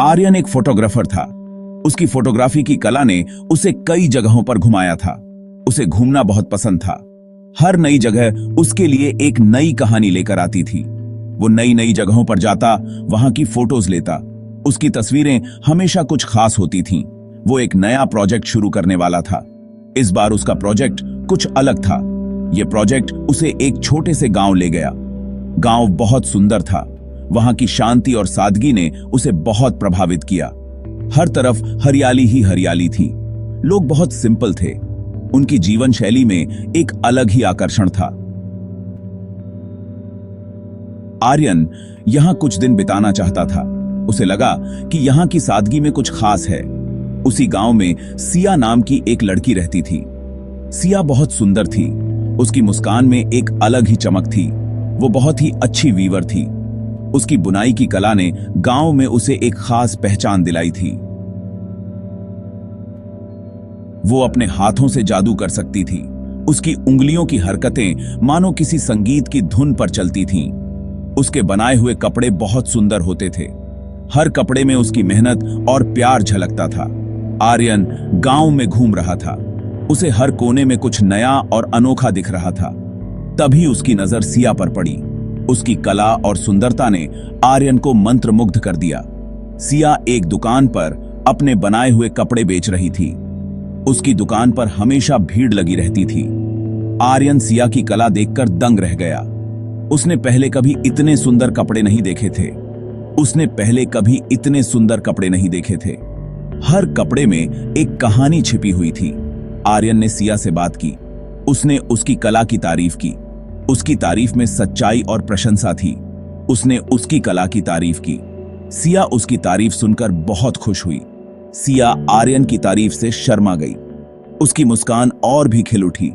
आर्यन एक फोटोग्राफर था। उसकी फोटोग्राफी की कला ने उसे कई जगहों पर घुमाया था। उसे घूमना बहुत पसंद था। हर नई जगह उसके लिए एक नई कहानी लेकर आती थी। वो नई नई जगहों पर जाता, वहां की फोटोज लेता। उसकी तस्वीरें हमेशा कुछ खास होती थीं। वो एक नया प्रोजेक्ट शुरू करने वाला था। इस बार उसका प्रोजेक्ट कुछ अलग था। यह प्रोजेक्ट उसे एक छोटे से गांव ले गया। गांव बहुत सुंदर था। वहां की शांति और सादगी ने उसे बहुत प्रभावित किया। हर तरफ हरियाली ही हरियाली थी। लोग बहुत सिंपल थे। उनकी जीवन शैली में एक अलग ही आकर्षण था। आर्यन यहां कुछ दिन बिताना चाहता था। उसे लगा कि यहां की सादगी में कुछ खास है। उसी गांव में सिया नाम की एक लड़की रहती थी। सिया बहुत सुंदर थी। उसकी मुस्कान में एक अलग ही चमक थी। वो बहुत ही अच्छी वीवर थी। उसकी बुनाई की कला ने गांव में उसे एक खास पहचान दिलाई थी। वो अपने हाथों से जादू कर सकती थी। उसकी उंगलियों की हरकतें मानो किसी संगीत की धुन पर चलती थीं। उसके बनाए हुए कपड़े बहुत सुंदर होते थे। हर कपड़े में उसकी मेहनत और प्यार झलकता था। आर्यन गांव में घूम रहा था। उसे हर कोने में कुछ नया और अनोखा दिख रहा था। तभी उसकी नजर सिया पर पड़ी। उसकी कला और सुंदरता ने आर्यन को मंत्रमुग्ध कर दिया। सिया एक दुकान पर अपने बनाए हुए कपड़े बेच रही थी। उसकी दुकान पर हमेशा भीड़ लगी रहती थी। आर्यन सिया की कला देखकर दंग रह गया। उसने पहले कभी इतने सुंदर कपड़े नहीं देखे थे। हर कपड़े में एक कहानी छिपी हुई थी। आर्यन ने सिया से बात की। उसने उसकी कला की तारीफ की। उसकी तारीफ में सच्चाई और प्रशंसा थी। उसने उसकी कला की तारीफ की। सिया उसकी तारीफ सुनकर बहुत खुश हुई। सिया आर्यन की तारीफ से शर्मा गई। उसकी मुस्कान और भी खिल उठी।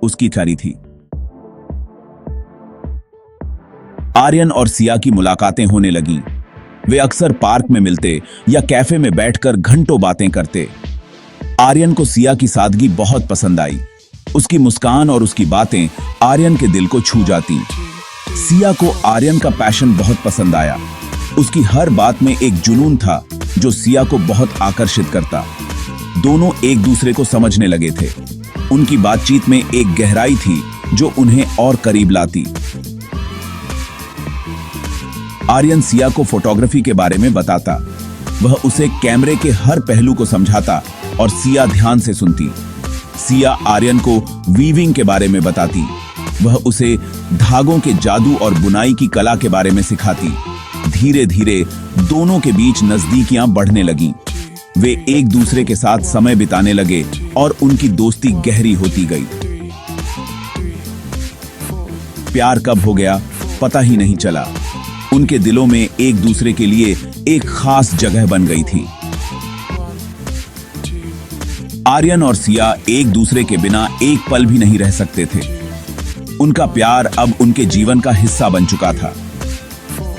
उसकी चारी थी। आर्यन और सिया की मुलाकातें होने लगीं। वे अक्सर पार्क में मिलते या कैफे में बैठकर घंटों बातें करते। आर्यन को सिया की सादगी बहुत पसंद आई। उसकी मुस्कान और उसकी बातें आर्यन के दिल को छू जाती। सिया को आर्यन का पैशन बहुत पसंद आया। उसकी हर बात में एक जुनून था जो सिया को बहुत आकर्षित करता। दोनों एक दूसरे को समझने लगे थे। उनकी बातचीत में एक गहराई थी जो उन्हें और करीब लाती। आर्यन सिया को फोटोग्राफी के बारे में बताता। वह उसे कैमरे के हर पहलू को समझाता और सिया ध्यान से सुनती। सिया आर्यन को वीविंग के बारे में बताती। वह उसे धागों के जादू और बुनाई की कला के बारे में सिखाती। धीरे धीरे दोनों के बीच नजदीकियां बढ़ने लगीं। वे एक दूसरे के साथ समय बिताने लगे और उनकी दोस्ती गहरी होती गई। प्यार कब हो गया पता ही नहीं चला। उनके दिलों में एक दूसरे के लिए एक खास जगह बन गई थी। आर्यन और सिया एक दूसरे के बिना एक पल भी नहीं रह सकते थे। उनका प्यार अब उनके जीवन का हिस्सा बन चुका था।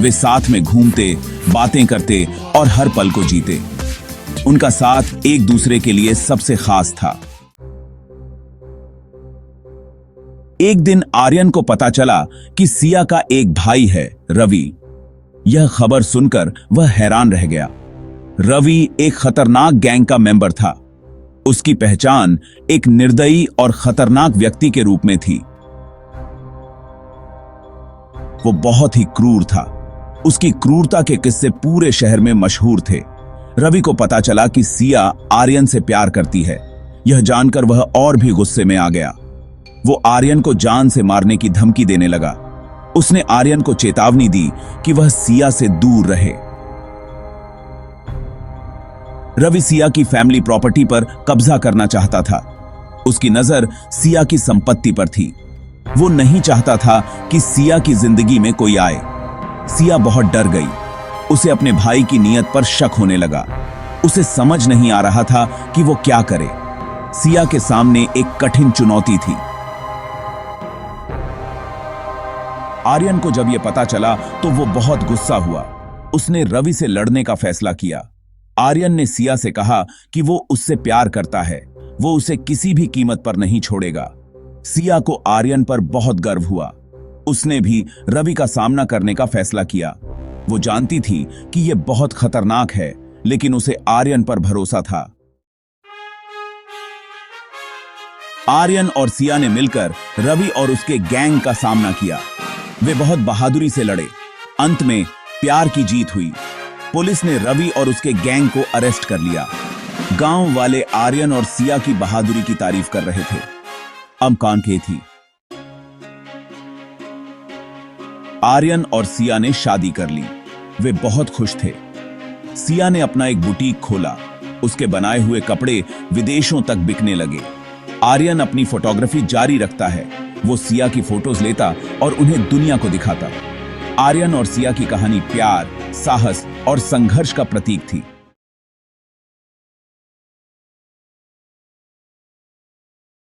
वे साथ में घूमते, बातें करते और हर पल को जीते। उनका साथ एक दूसरे के लिए सबसे खास था। एक दिन आर्यन को पता चला कि सिया का एक भाई है, रवि। यह खबर सुनकर वह हैरान रह गया। रवि एक खतरनाक गैंग का मेंबर था। उसकी पहचान एक निर्दयी और खतरनाक व्यक्ति के रूप में थी। वो बहुत ही क्रूर था। उसकी क्रूरता के किस्से पूरे शहर में मशहूर थे। रवि को पता चला कि सिया आर्यन से प्यार करती है। यह जानकर वह और भी गुस्से में आ गया। वो आर्यन को जान से मारने की धमकी देने लगा। उसने आर्यन को चेतावनी दी कि वह सिया से दूर रहे। रवि सिया की फैमिली प्रॉपर्टी पर कब्जा करना चाहता था। उसकी नजर सिया की संपत्ति पर थी। वो नहीं चाहता था कि सिया की जिंदगी में कोई आए। सिया बहुत डर गई। उसे अपने भाई की नीयत पर शक होने लगा। उसे समझ नहीं आ रहा था कि वो क्या करे। सिया के सामने एक कठिन चुनौती थी। आर्यन को जब यह पता चला तो वो बहुत गुस्सा हुआ। उसने रवि से लड़ने का फैसला किया। आर्यन ने सिया से कहा कि वो उससे प्यार करता है। वो उसे किसी भी कीमत पर नहीं छोड़ेगा। सिया को आर्यन पर बहुत गर्व हुआ। उसने भी रवि का सामना करने का फैसला किया। वो जानती थी कि यह बहुत खतरनाक है, लेकिन उसे आर्यन पर भरोसा था। आर्यन और सिया ने मिलकर रवि और उसके गैंग का सामना किया। वे बहुत बहादुरी से लड़े। अंत में प्यार की जीत हुई। पुलिस ने रवि और उसके गैंग को अरेस्ट कर लिया। गांव वाले आर्यन और सिया की बहादुरी की तारीफ कर रहे थे। अब कौन के थी? आर्यन और सिया ने शादी कर ली। वे बहुत खुश थे। सिया ने अपना एक बुटीक खोला। उसके बनाए हुए कपड़े विदेशों तक बिकने लगे। आर्यन अपनी फोटोग्राफी जारी रखता है। वो सिया की फोटोज लेता और उन्हें दुनिया को दिखाता। आर्यन और सिया की कहानी प्यार, साहस और संघर्ष का प्रतीक थी।